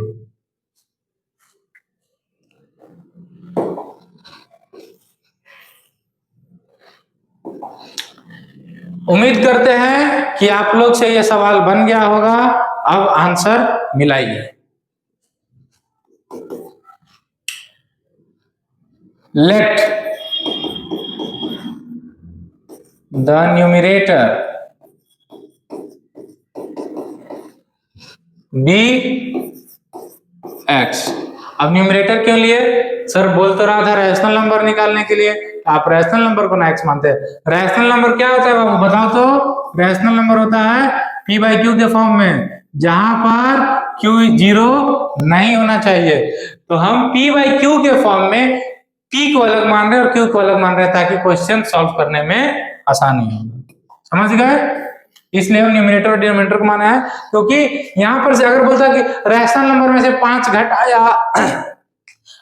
उम्मीद करते हैं कि आप लोग से यह सवाल बन गया होगा। अब आंसर मिलाइए। Let the numerator be x। अब न्यूमरेटर क्यों लिए सर, बोल तो रहा था रैशनल नंबर निकालने के लिए, आप रैशनल नंबर को ना x मानते हैं। रैशनल नंबर क्या होता है बाबू बताओ तो, रैशनल नंबर होता है p/q के फॉर्म में, जहां पर q 0 नहीं होना चाहिए। तो हम p/q के फॉर्म में p को अलग मान रहे हैं और q को अलग मान रहे हैं, ताकि क्वेश्चन सॉल्व करने में आसानी हो। समझ गए? इसलिए हम न्यूमरेटर और डिनोमिनेटर को माना है, क्योंकि यहां पर से अगर बोलता कि रैशनल नंबर में से 5 घटाया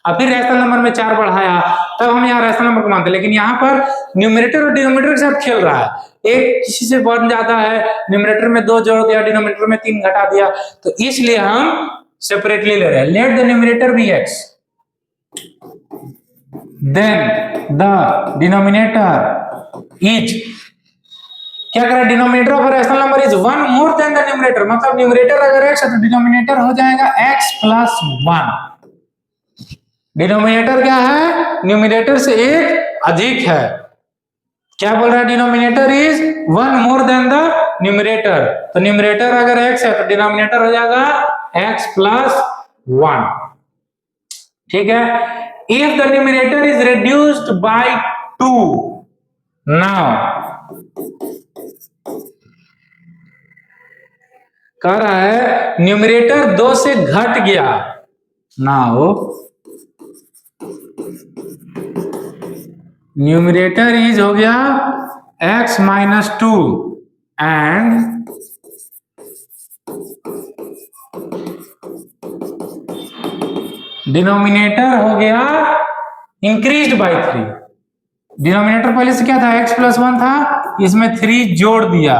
और फिर रैशनल नंबर में 4 बढ़ाया, तब हम यहाँ रैशनल नंबर को मानते हैं। लेकिन यहाँ पर न्यूमरेटर और डिनोमिनेटर के साथ खेल रहा है, एक किसी से बन जाता है, न्यूमरेटर में 2 जोड़ दिया, डिनोमिनेटर में 3 घटा दिया, तो इसलिए हम सेपरेटली ले रहे हैं। Let the numerator be x, then the denominator is, क्या करें, denominator of rational number is 1 more than the numerator, मतलब न्यूमरेटर अगर x है तो डिनोमिनेटर हो जाएगा x प्लस 1। डिनोमिनेटर क्या है, न्यूमरेटर से 1 अधिक है। क्या बोल रहा है, denominator is 1 more than the numerator, तो न्यूमरेटर अगर x है तो डिनोमिनेटर हो जाएगा x प्लस 1। ठीक है, if the numerator is reduced by 2, now कह रहा है न्यूमरेटर 2 से घट गया, नाउ न्यूमरेटर इज हो गया x माइनस 2 एंड डिनोमिनेटर हो गया इंक्रीज्ड बाय 3। डिनोमिनेटर पहले से क्या था, x प्लस 1 था, इसमें 3 जोड़ दिया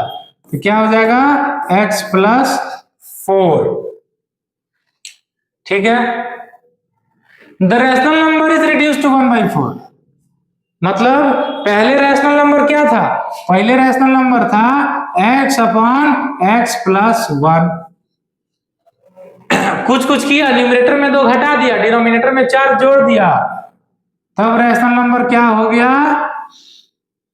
तो क्या हो जाएगा x प्लस 4। ठीक है, the rational number is reduce to 1/4, मतलब पहले रैशनल नंबर क्या था, पहले रैशनल नंबर था x अपॉन x प्लस 1। कुछ कुछ किया, न्यूमरेटर में 2 घटा दिया, डिनोमिनेटर में 4 जोड़ दिया, तब रैशनल नंबर क्या हो गया,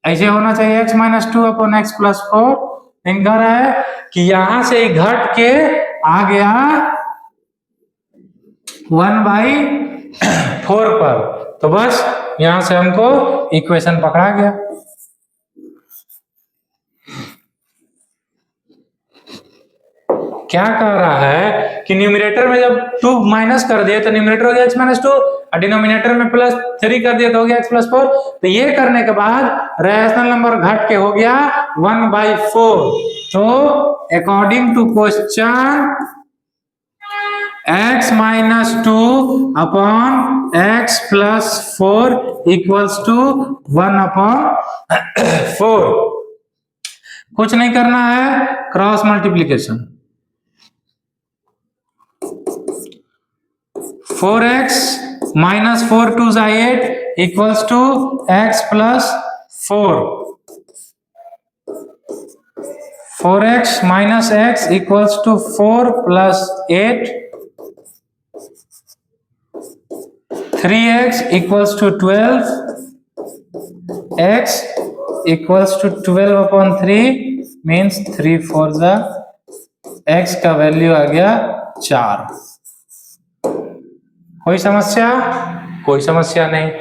ऐसे होना चाहिए x minus 2 upon x plus 4। कह रहा है कि यहां से घट के आ गया 1/4 पर, तो बस यहां से हमको इक्वेशन पकड़ा गया। क्या कह रहा है कि न्यूमरेटर में जब 2 माइनस कर दिए तो न्यूमरेटर हो गया x माइनस 2, और डिनोमिनेटर में प्लस 3 कर दिया तो हो गया x प्लस 4। तो ये करने के बाद रैशनल नंबर घट के हो गया 1/4। तो according to question x minus 2 upon x plus 4 equals to 1/4। कुछ नहीं करना है, cross multiplication, 4x minus 4 2 8 equals to x plus 4। 4x minus x equals to 4 plus 8, 3x equals to 12, x equals to 12/3 means 3 4 जा, x का value आ गया 4। कोई समस्या, कोई समस्या नहीं।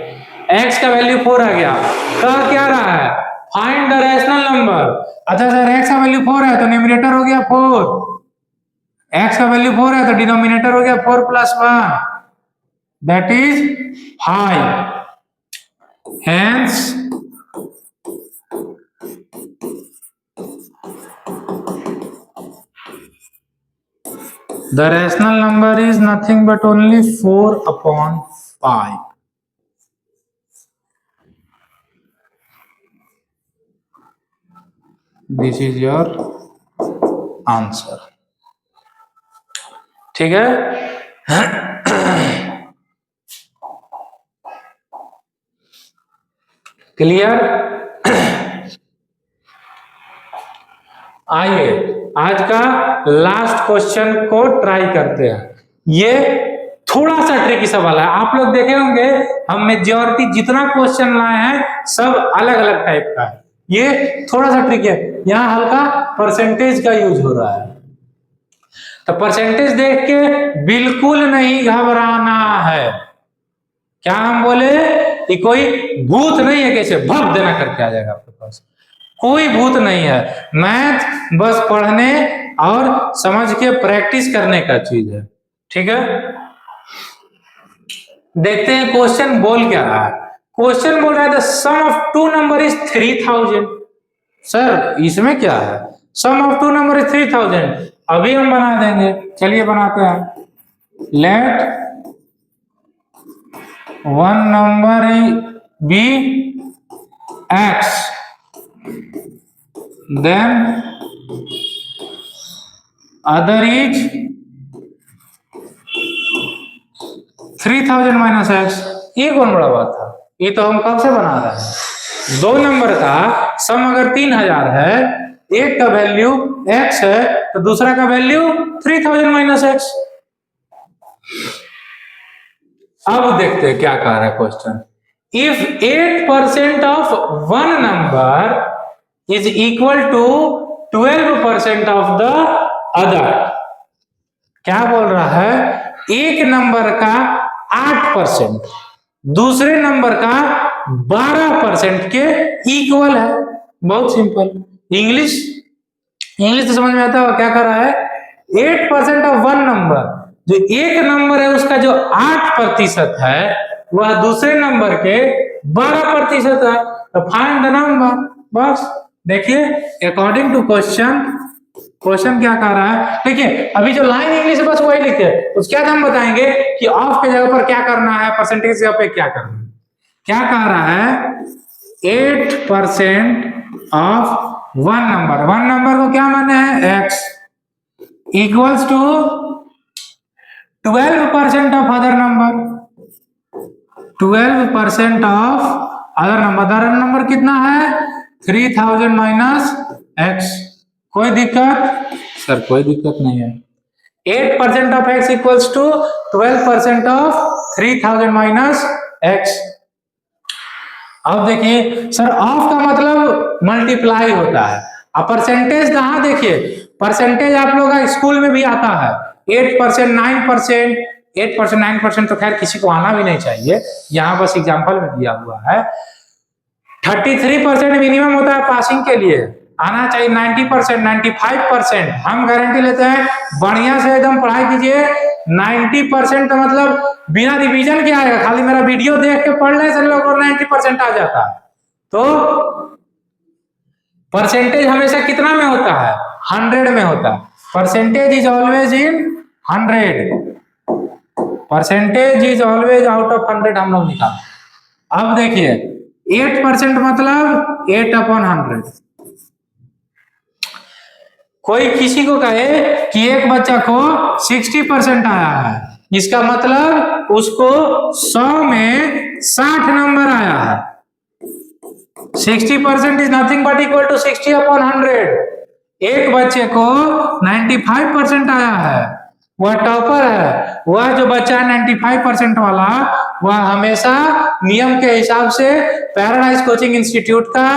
x का वैल्यू 4 आ गया, कह क्या रहा है, फाइंड द रैशनल नंबर। अच्छा सर, x का वैल्यू 4 है तो न्यूमरेटर हो गया 4, x का वैल्यू 4 है तो डिनोमिनेटर हो गया 4 plus 1, that is 5। Hence the rational number is nothing but only 4/5. This is your answer. ठीक है, क्लियर। आइए आज का लास्ट क्वेश्चन को ट्राई करते हैं। ये थोड़ा सा ट्रिकी सवाल है, आप लोग देखे होंगे हम मेजॉरिटी जितना क्वेश्चन लाए हैं सब अलग अलग टाइप का है, ये थोड़ा सा ट्रिकी है। यहाँ हल्का परसेंटेज का यूज हो रहा है, तो परसेंटेज देख के बिल्कुल नहीं घबराना है। क्या हम बोले कि कोई भूत नहीं है कैसे भग देना करके आ जाएगा आपके पास, कोई भूत नहीं है। मैथ बस पढ़ने और समझ के प्रैक्टिस करने का चीज है, ठीक है। देखते हैं क्वेश्चन बोल क्या रहा है। क्वेश्चन बोल रहा है the sum of 2 number is 3000। Sir इसमें क्या है, सम ऑफ 2 नंबर इज 3000, अभी हम बना देंगे, चलिए बनाते हैं। Let one number be x, then other is 3000 minus x. ये कौन बड़ा बात था? ये तो हम कब से बना रहे हैं। दो नंबर का सम अगर 3000 है, एक का वैल्यू x है तो दूसरा का वैल्यू 3000 माइनस एक्स। अब देखते हैं क्या कह रहा है question. If 8% of one number is equal to 12% of the other. क्या बोल रहा है? एक नंबर का 8% दूसरे नंबर का 12% के इक्वल है। बहुत सिंपल। इंग्लिश तो समझ में आता है। क्या कर रहा है? 8% ऑफ वन नंबर, जो एक नंबर है उसका जो 8% है वह दूसरे नंबर के 12% है। तो फाइंड द नंबर। बस देखिए अकॉर्डिंग टू क्वेश्चन क्या कह रहा है। देखिए अभी जो लाइन इंग्लिश है बस वही लिखे, उसके बाद हम बताएंगे कि ऑफ के जगह पर क्या करना है, परसेंटेज की जगह पे क्या करना है। क्या कह रहा है? 8% ऑफ वन नंबर को क्या माने हैं? x equals to 12% of other number. 12% of other नंबर कितना है? 3000 माइनस एक्स। कोई दिक्कत? सर कोई दिक्कत नहीं है। 8% of x equals to 12% of 3000 minus x. अब देखिए सर ऑफ का मतलब मल्टीप्लाई होता है। अब परसेंटेज कहाँ? देखिए परसेंटेज आप लोग का स्कूल में भी आता है। 8%, 9%, 8%, 9% तो खैर किसी को आना भी नहीं चाहिए, यहाँ बस एग्जाम्पल में दिया हुआ है। 33% मिनिमम होता है पासिंग के लिए, आना चाहिए 90%, 95%। हम गारंटी लेते हैं बढ़िया से एकदम पढ़ाई कीजिए। 90% तो मतलब बिना रिवीजन के आएगा, खाली मेरा वीडियो देख के पढ़ने से लोग 90% आ जाता है। तो परसेंटेज हमेशा कितना में होता है? 100 में होता है। Percentage is always in 100। Percentage is always out of 100 हम लोग निकाल। अब देखिए 8% मतलब 8/100। कोई किसी को कहे कि एक बच्चा को 60% आया है, इसका मतलब उसको 100 में 60 नंबर आया है। 60% is nothing but equal to 60/100। एक बच्चे को 95% आया है, वह टॉपर है। वह जो बच्चा 95% वाला, वह हमेशा नियम के हिसाब से पैराडाइज कोचिंग इंस्टीट्यूट का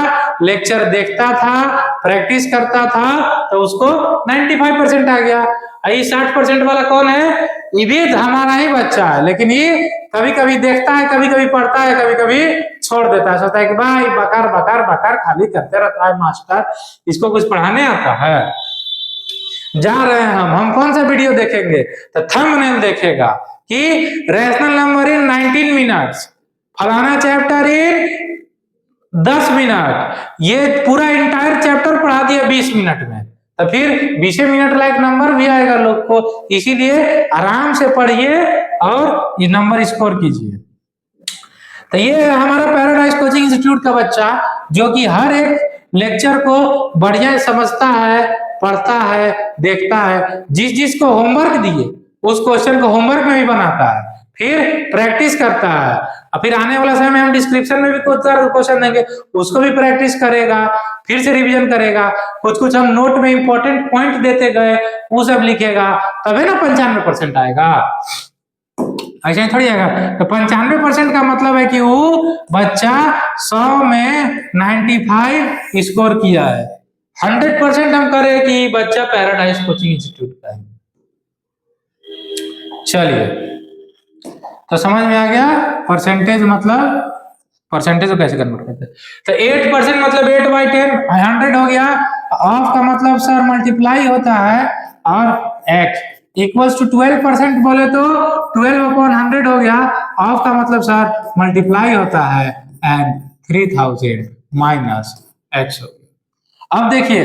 लेक्चर देखता था, प्रैक्टिस करता था, तो उसको 95% आ गया। ये 60% वाला कौन है? ये भी हमारा ही बच्चा है, लेकिन ये कभी कभी देखता है, कभी कभी पढ़ता है, कभी कभी छोड़ देता है। सोचता है कि भाई बकार बकार बकार खाली करते रहता है मास्टर, इसको कुछ पढ़ाने आता है। जा रहे हैं हम कौन सा वीडियो देखेंगे? तो थंबनेल देखेगा कि रैशनल नंबर इन 19 मिनट्स, फलाना चैप्टर इन 10 मिनट। ये पूरा इंटायर चैप्टर पढ़ा दिया 20 मिनट में, तो फिर 20 मिनट लाइक नंबर भी आएगा लोग को। इसीलिए आराम से पढ़िए और ये नंबर स्कोर कीजिए। तो ये हमारा पैराडाइज कोचिंग इंस्टीट्यूट का बच्चा जो कि हर एक लेक्चर को बढ़िया समझता है, पढ़ता है, देखता है। जिस को होमवर्क दिए उस क्वेश्चन को होमवर्क में भी बनाता है, फिर प्रैक्टिस करता है, और फिर आने वाला समय में हम डिस्क्रिप्शन में भी कुछ क्वेश्चन देंगे, उसको भी प्रैक्टिस करेगा, फिर से रिवीजन करेगा। कुछ हम नोट में इंपॉर्टेंट पॉइंट देते गए, वो सब लिखेगा, तभी ना 95% आएगा। ऐसे थोड़ी आएगा। तो 95% का मतलब है कि वो बच्चा 100 में 95 स्कोर किया है। 100% हम करें कि बच्चा पैराडाइज कोचिंग इंस्टीट्यूट का है। चलिए, तो समझ में आ गया परसेंटेज मतलब परसेंटेज को कैसे कन्वर्ट करते हैं। तो 8% मतलब 8/10 100 हो गया। ऑफ का मतलब सर मल्टीप्लाई होता है, और x इक्वल्स टू 12% बोले तो 12/100 हो गया। ऑफ का मतलब सर मल्टीप्लाई होता है, एंड 3000 माइनस x हो गया। अब देखिए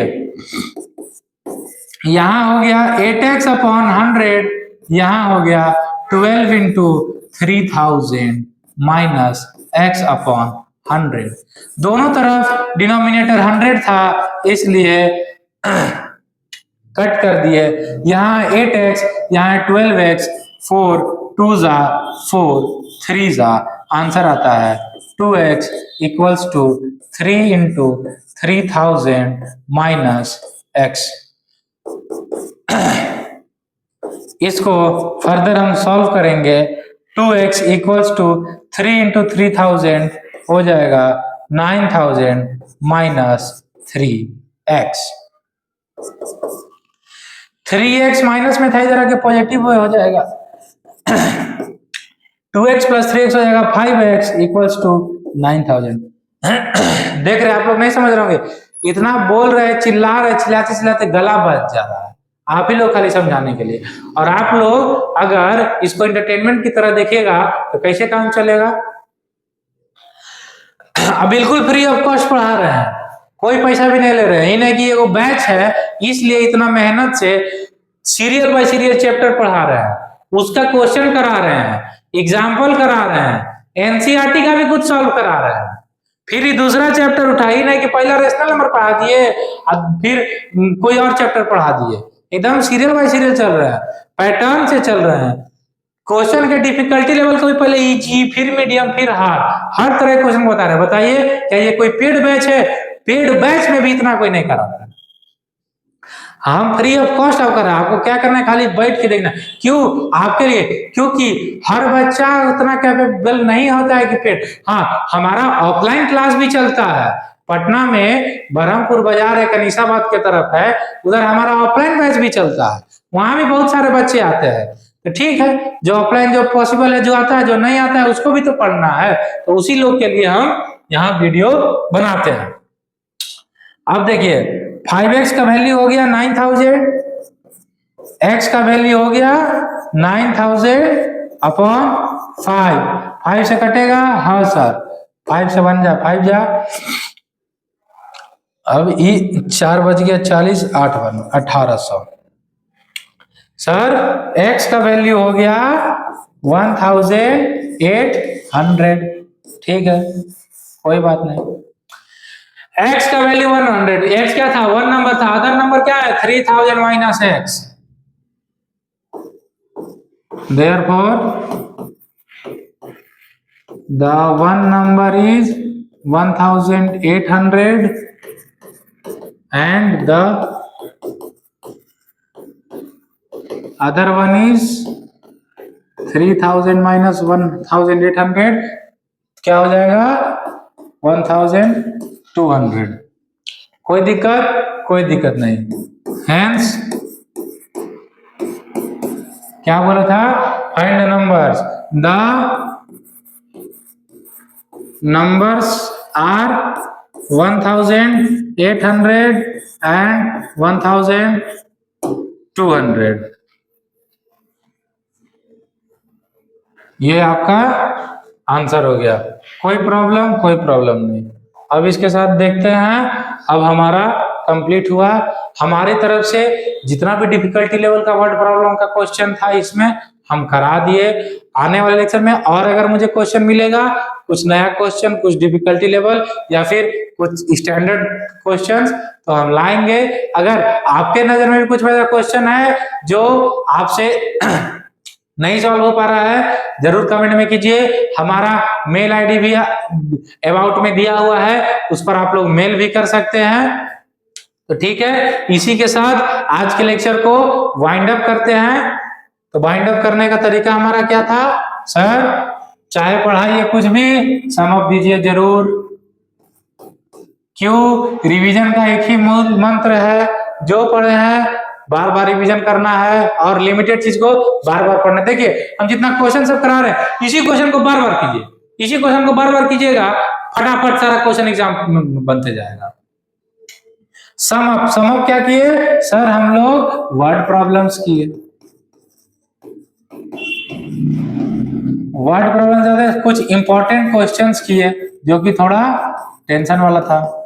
यहां हो गया 8x/100, यहां हो गया 12 × 3000 माइनस एक्स अपॉन 100। दोनों तरफ डिनोमिनेटर 100 था, इसलिए कट कर दिए। यहाँ 8x, यहाँ 12x, 4 2 जा 4 3 जा, आंसर आता है 2x equals to 3 into 3000 minus x। इसको फर्दर हम सॉल्व करेंगे। 2x इक्वल्स टू 3 इंटू 3000 हो जाएगा 9000 माइनस 3x। 3x माइनस में था, इधर आके पॉजिटिव हो जाएगा। 2x प्लस 3x हो जाएगा 5x इक्वल्स टू 9000। देख रहे आप लोग, नहीं समझ रहे होंगे, इतना बोल रहे, चिल्ला रहे, चिल्लाते चिल्लाते गला बच जा रहा है। आप ही लोग खाली समझाने के लिए, और आप लोग अगर इसको एंटरटेनमेंट की तरह देखिएगा तो कैसे काम चलेगा। अब बिल्कुल फ्री ऑफ कॉस्ट पढ़ा रहे हैं, कोई पैसा भी नहीं ले रहे हैं। ये नहीं कि वो बैच है इसलिए इतना मेहनत से सीरियल बाय सीरियल चैप्टर पढ़ा रहे हैं, उसका क्वेश्चन करा रहे हैं, एग्जाम्पल करा रहे हैं, एनसीईआरटी का भी कुछ सॉल्व करा रहे हैं। फिर दूसरा चैप्टर उठा ही नहीं कि पहला रेशनल नंबर पढ़ा दिए, फिर कोई और चैप्टर पढ़ा दिए। एकदम सीरियल बाय सीरियल चल रहा है, पैटर्न से चल रहे हैं। क्वेश्चन के डिफिकल्टी लेवल को भी पहले इजी, फिर मीडियम, फिर हार्ड, हर तरह के क्वेश्चन बता रहे हैं। बताइए क्या ये कोई पेड बैच है? पेड बैच में भी इतना कोई नहीं करा रहा है। हम फ्री ऑफ कॉस्ट आप कर रहे हैं, आपको क्या करना है, खाली बैठ के देखना। क्यों? आपके लिए, क्योंकि हर बच्चा उतना कैपेबल नहीं होता है कि पेड। हाँ, हमारा ऑफलाइन क्लास भी चलता है। पटना में बरहमपुर बाजार है, कनिशाबाद के तरफ है, उधर हमारा ऑफलाइन बैच भी चलता है, वहां भी बहुत सारे बच्चे आते हैं। तो ठीक है, जो ऑफलाइन जो पॉसिबल है, जो आता है, जो नहीं आता है उसको भी तो पढ़ना है, तो उसी लोग के लिए हम यहाँ वीडियो बनाते हैं। अब देखिए 5x का वैल्यू हो गया 9000, x का वैल्यू हो गया 9000 अपॉन 5 से कटेगा, हाँ सर 5 से बन जा 5 जा। अब ये 4 बज गया 40, 8 बन 1800। सर x का वैल्यू हो गया 1800, ठीक है कोई बात नहीं। x का वैल्यू 100, x क्या था, 1 नंबर था, अदर नंबर क्या है 3000 minus x। Therefore the one number is 1800 and the other one is 3000 minus 1800, क्या हो जाएगा 1200। कोई दिक्कत? कोई दिक्कत नहीं। Hence क्या बोला था, find the numbers, the numbers are 1800 and 1200। ये आपका आंसर हो गया। कोई प्रॉब्लम? कोई प्रॉब्लम नहीं। अब इसके साथ देखते हैं, अब हमारा कंप्लीट हुआ। हमारी तरफ से जितना भी डिफिकल्टी लेवल का वर्ड प्रॉब्लम का क्वेश्चन था इसमें हम करा दिए। आने वाले लेक्चर में और अगर मुझे क्वेश्चन मिलेगा, कुछ नया क्वेश्चन, कुछ डिफिकल्टी लेवल या फिर कुछ स्टैंडर्ड क्वेश्चंस, तो हम लाएंगे। अगर आपके नजर में भी कुछ वैसा क्वेश्चन है जो आपसे नहीं सॉल्व हो पा रहा है, जरूर कमेंट में कीजिए। हमारा मेल आईडी भी अबाउट में दिया हुआ है, उस पर आप लोग मेल भी कर सकते हैं। तो ठीक है, इसी के साथ आज के लेक्चर को वाइंड अप करते हैं। तो वाइंड अप करने का तरीका हमारा क्या था, सर चाहे पढ़ाइए कुछ भी, सम अप दीजिए जरूर। क्यों? रिवीजन का एक ही मूल मंत्र है, जो पढ़े हैं बार बार रिवीजन करना है और लिमिटेड चीज को बार बार पढ़ना। देखिए हम जितना क्वेश्चन सब करा रहे हैं, इसी क्वेश्चन को बार बार कीजिए, इसी क्वेश्चन को बार बार कीजिएगा, फटाफट सारा क्वेश्चन एग्जाम में बनते जाएगा। सम अप क्या किए सर, हम लोग वर्ड प्रॉब्लम्स किए। वर्ड प्रॉब्लम ज्यादा, कुछ इंपॉर्टेंट क्वेश्चंस किए जो कि थोड़ा टेंशन वाला था,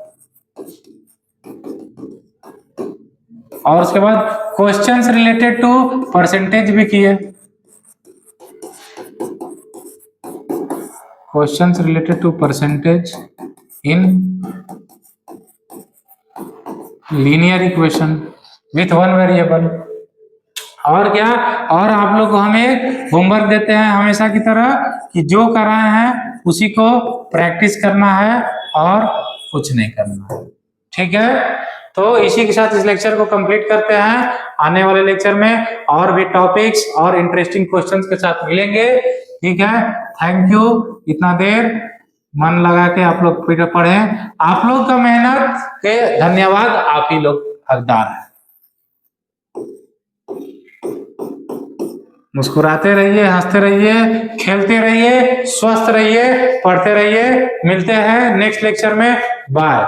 और उसके बाद क्वेश्चंस रिलेटेड टू परसेंटेज भी किए। Questions related to percentage in linear equation with one variable. और क्या, और आप लोग को हमें होमवर्क देते हैं हमेशा की तरह कि जो कर रहे हैं उसी को प्रैक्टिस करना है और कुछ नहीं करना है, ठीक है। तो इसी के साथ इस लेक्चर को कंप्लीट करते हैं। आने वाले लेक्चर में और भी टॉपिक्स और इंटरेस्टिंग क्वेश्चंस के साथ मिलेंगे, ठीक है। थैंक यू, इतना देर मन लगा के आप लोग पढ़े। आप लोग का मेहनत के धन्यवाद, आप ही लोग हकदार हैं। मुस्कुराते रहिए, हंसते रहिए, खेलते रहिए, स्वस्थ रहिए, पढ़ते रहिए। मिलते हैं नेक्स्ट लेक्चर में। बाय।